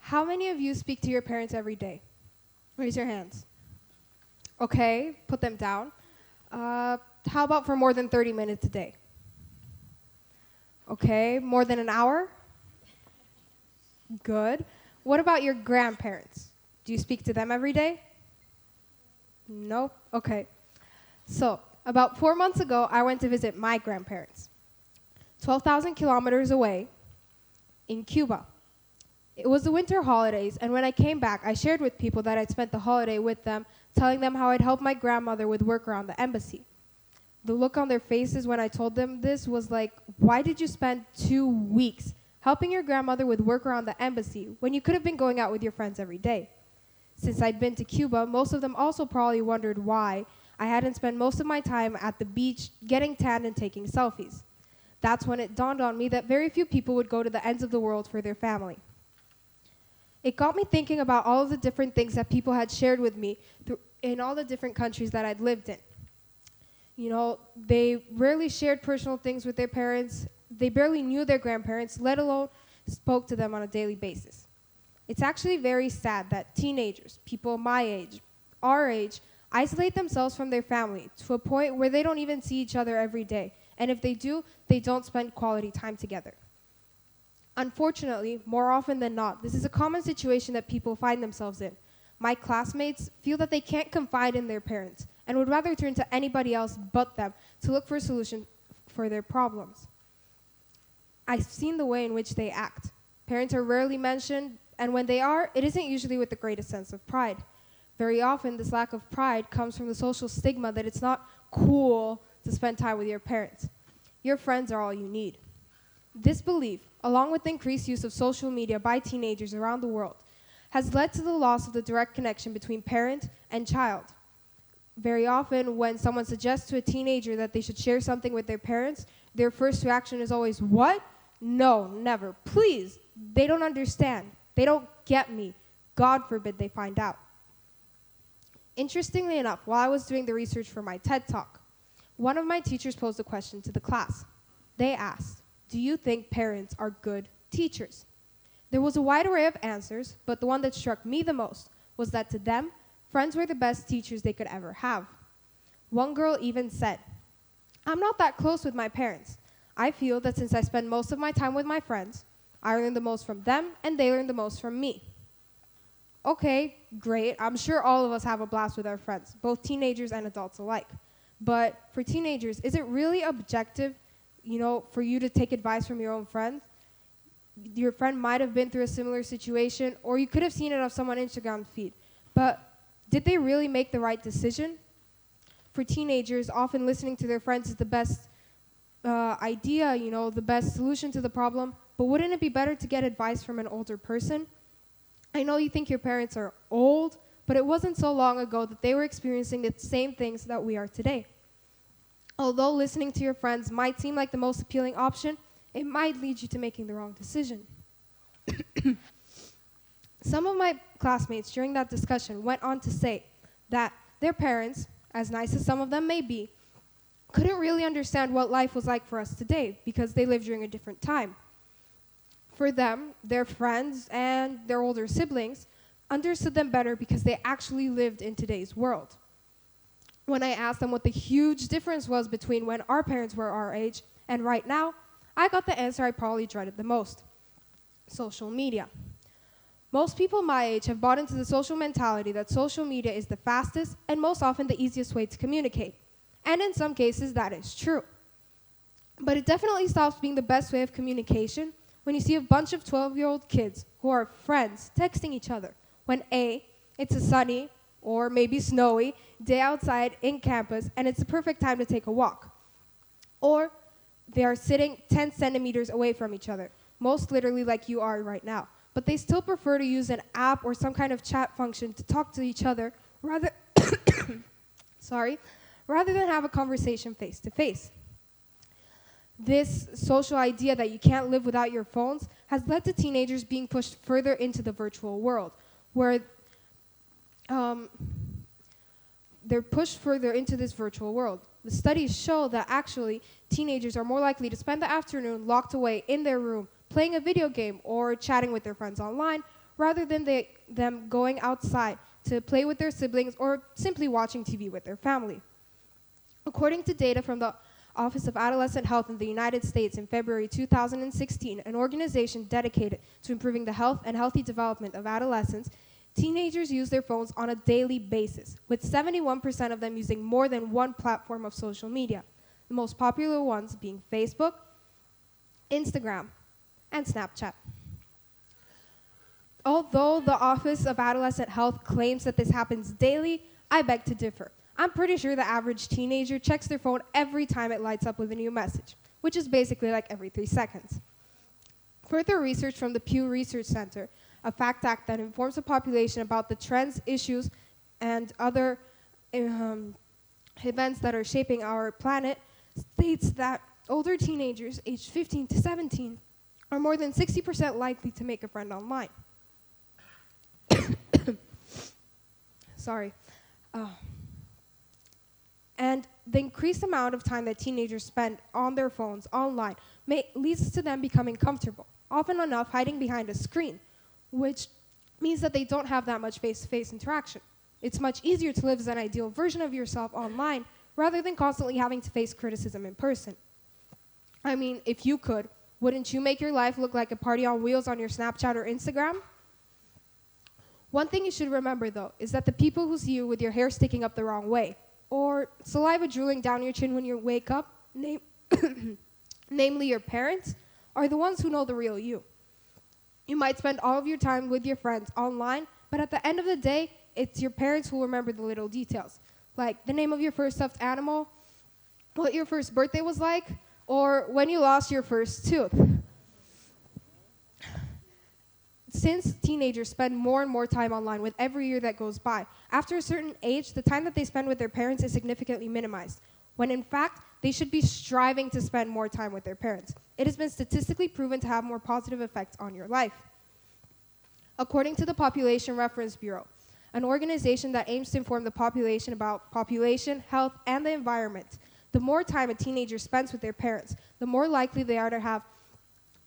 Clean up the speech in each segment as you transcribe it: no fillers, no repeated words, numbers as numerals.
How many of you speak to your parents every day? Raise your hands. Okay, put them down. How about for more than 30 minutes a day? Okay, more than an hour? Good. What about your grandparents? Do you speak to them every day? Nope. Okay. So, about 4 months ago, I went to visit my grandparents, 12,000 kilometers away in Cuba. It was the winter holidays, and when I came back, I shared with people that I'd spent the holiday with them, telling them how I'd helped my grandmother with work around the embassy. The look on their faces when I told them this was like, why did you spend 2 weeks helping your grandmother with work around the embassy when you could have been going out with your friends every day? Since I'd been to Cuba, most of them also probably wondered why I hadn't spent most of my time at the beach getting tanned and taking selfies. That's when it dawned on me that very few people would go to the ends of the world for their family. It got me thinking about all of the different things that people had shared with me in all the different countries that I'd lived in. You know, they rarely shared personal things with their parents. They barely knew their grandparents, let alone spoke to them on a daily basis. It's actually very sad that teenagers, people my age, our age, isolate themselves from their family to a point where they don't even see each other every day. And if they do, they don't spend quality time together. Unfortunately, more often than not, this is a common situation that people find themselves in. My classmates feel that they can't confide in their parents and would rather turn to anybody else but them to look for a solution for their problems. I've seen the way in which they act. Parents are rarely mentioned, and when they are, it isn't usually with the greatest sense of pride. Very often, this lack of pride comes from the social stigma that it's not cool to spend time with your parents. Your friends are all you need. This belief, along with the increased use of social media by teenagers around the world, has led to the loss of the direct connection between parent and child. Very often, when someone suggests to a teenager that they should share something with their parents, their first reaction is always, "What? No, never. Please. They don't understand. They don't get me. God forbid they find out." Interestingly enough, while I was doing the research for my TED Talk, one of my teachers posed a question to the class. They asked, "Do you think parents are good teachers?" There was a wide array of answers, but the one that struck me the most was that to them, friends were the best teachers they could ever have. One girl even said, "I'm not that close with my parents. I feel that since I spend most of my time with my friends, I learn the most from them and they learn the most from me." Okay, great. I'm sure all of us have a blast with our friends, both teenagers and adults alike. But for teenagers, is it really objective, for you to take advice from your own friends? Your friend might have been through a similar situation, or you could have seen it on someone's Instagram feed. But did they really make the right decision? For teenagers, often listening to their friends is the best idea, the best solution to the problem. But wouldn't it be better to get advice from an older person? I know you think your parents are old, but it wasn't so long ago that they were experiencing the same things that we are today. Although listening to your friends might seem like the most appealing option, it might lead you to making the wrong decision. Some of my classmates during that discussion went on to say that their parents, as nice as some of them may be, couldn't really understand what life was like for us today because they lived during a different time. For them, their friends and their older siblings understood them better because they actually lived in today's world. When I asked them what the huge difference was between when our parents were our age and right now, I got the answer I probably dreaded the most: social media. Most people my age have bought into the social mentality that social media is the fastest and most often the easiest way to communicate. And in some cases, that is true. But it definitely stops being the best way of communication when you see a bunch of 12-year-old kids who are friends texting each other when A, it's a sunny or maybe snowy day outside in campus and it's the perfect time to take a walk. Or they are sitting 10 centimeters away from each other, most literally like you are right now. But they still prefer to use an app or some kind of chat function to talk to each other rather than have a conversation face to face. This social idea that you can't live without your phones has led to teenagers being pushed further into the virtual world, where they're pushed further into this virtual world. The studies show that actually teenagers are more likely to spend the afternoon locked away in their room playing a video game or chatting with their friends online rather than them going outside to play with their siblings or simply watching TV with their family. According to data from the Office of Adolescent Health in the United States in February 2016, an organization dedicated to improving the health and healthy development of adolescents, teenagers use their phones on a daily basis, with 71% of them using more than one platform of social media, the most popular ones being Facebook, Instagram, and Snapchat. Although the Office of Adolescent Health claims that this happens daily, I beg to differ. I'm pretty sure the average teenager checks their phone every time it lights up with a new message, which is basically like every 3 seconds. Further research from the Pew Research Center, a fact act that informs the population about the trends, issues, and other events that are shaping our planet, states that older teenagers aged 15 to 17 are more than 60% likely to make a friend online. Sorry. And the increased amount of time that teenagers spend on their phones online leads to them becoming comfortable, often enough hiding behind a screen, which means that they don't have that much face-to-face interaction. It's much easier to live as an ideal version of yourself online rather than constantly having to face criticism in person. I mean, if you could, wouldn't you make your life look like a party on wheels on your Snapchat or Instagram? One thing you should remember, though, is that the people who see you with your hair sticking up the wrong way, or saliva drooling down your chin when you wake up, namely your parents, are the ones who know the real you. You might spend all of your time with your friends online, but at the end of the day, it's your parents who remember the little details, like the name of your first stuffed animal, what your first birthday was like, or when you lost your first tooth. Since teenagers spend more and more time online with every year that goes by, after a certain age, the time that they spend with their parents is significantly minimized, when in fact, they should be striving to spend more time with their parents. It has been statistically proven to have more positive effects on your life. According to the Population Reference Bureau, an organization that aims to inform the population about population, health, and the environment, the more time a teenager spends with their parents, the more likely they are to have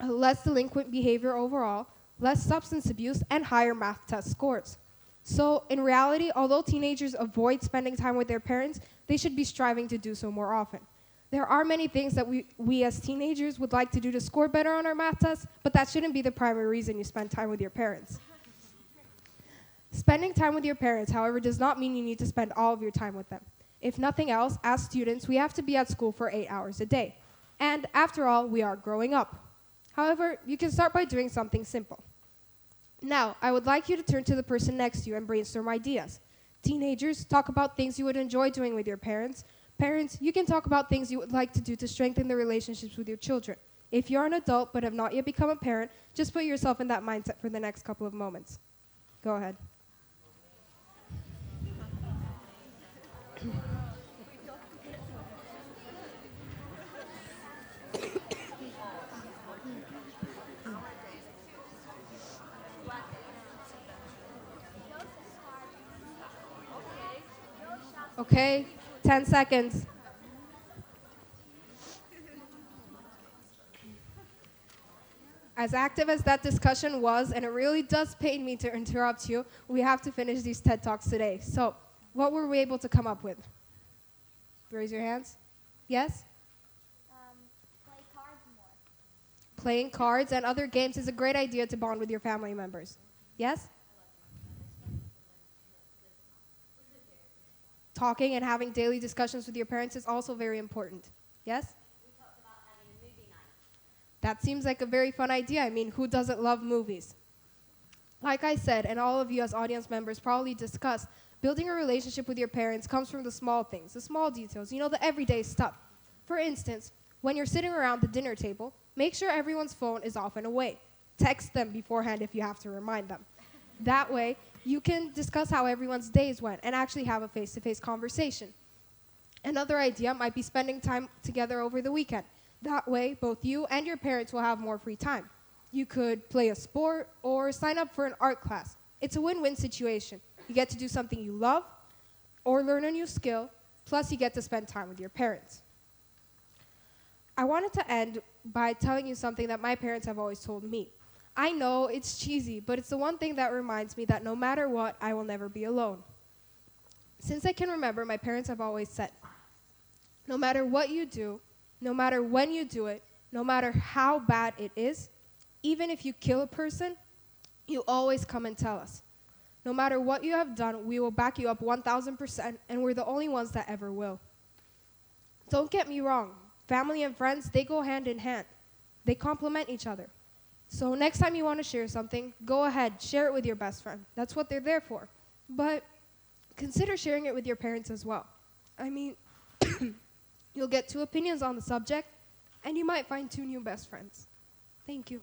less delinquent behavior overall, less substance abuse, and higher math test scores. So in reality, although teenagers avoid spending time with their parents, they should be striving to do so more often. There are many things that we as teenagers would like to do to score better on our math tests, but that shouldn't be the primary reason you spend time with your parents. Spending time with your parents, however, does not mean you need to spend all of your time with them. If nothing else, as students, we have to be at school for 8 hours a day. And after all, we are growing up. However, you can start by doing something simple. Now, I would like you to turn to the person next to you and brainstorm ideas. Teenagers, talk about things you would enjoy doing with your parents. Parents, you can talk about things you would like to do to strengthen the relationships with your children. If you're an adult but have not yet become a parent, just put yourself in that mindset for the next couple of moments. Go ahead. Okay, 10 seconds. As active as that discussion was, and it really does pain me to interrupt you, we have to finish these TED Talks today. So, what were we able to come up with? Raise your hands. Yes? Play cards more. Playing cards and other games is a great idea to bond with your family members. Yes? Talking and having daily discussions with your parents is also very important. Yes? We talked about having a movie night. That seems like a very fun idea. I mean, who doesn't love movies? Like I said, and all of you as audience members probably discussed, building a relationship with your parents comes from the small things, the small details, the everyday stuff. For instance, when you're sitting around the dinner table, make sure everyone's phone is off and away. Text them beforehand if you have to remind them. That way, you can discuss how everyone's days went and actually have a face-to-face conversation. Another idea might be spending time together over the weekend. That way, both you and your parents will have more free time. You could play a sport or sign up for an art class. It's a win-win situation. You get to do something you love or learn a new skill, plus you get to spend time with your parents. I wanted to end by telling you something that my parents have always told me. I know it's cheesy, but it's the one thing that reminds me that no matter what, I will never be alone. Since I can remember, my parents have always said, no matter what you do, no matter when you do it, no matter how bad it is, even if you kill a person, you always come and tell us. No matter what you have done, we will back you up 1,000%, and we're the only ones that ever will. Don't get me wrong. Family and friends, they go hand in hand. They complement each other. So next time you want to share something, go ahead, share it with your best friend. That's what they're there for. But consider sharing it with your parents as well. I mean, you'll get 2 opinions on the subject, and you might find 2 new best friends. Thank you.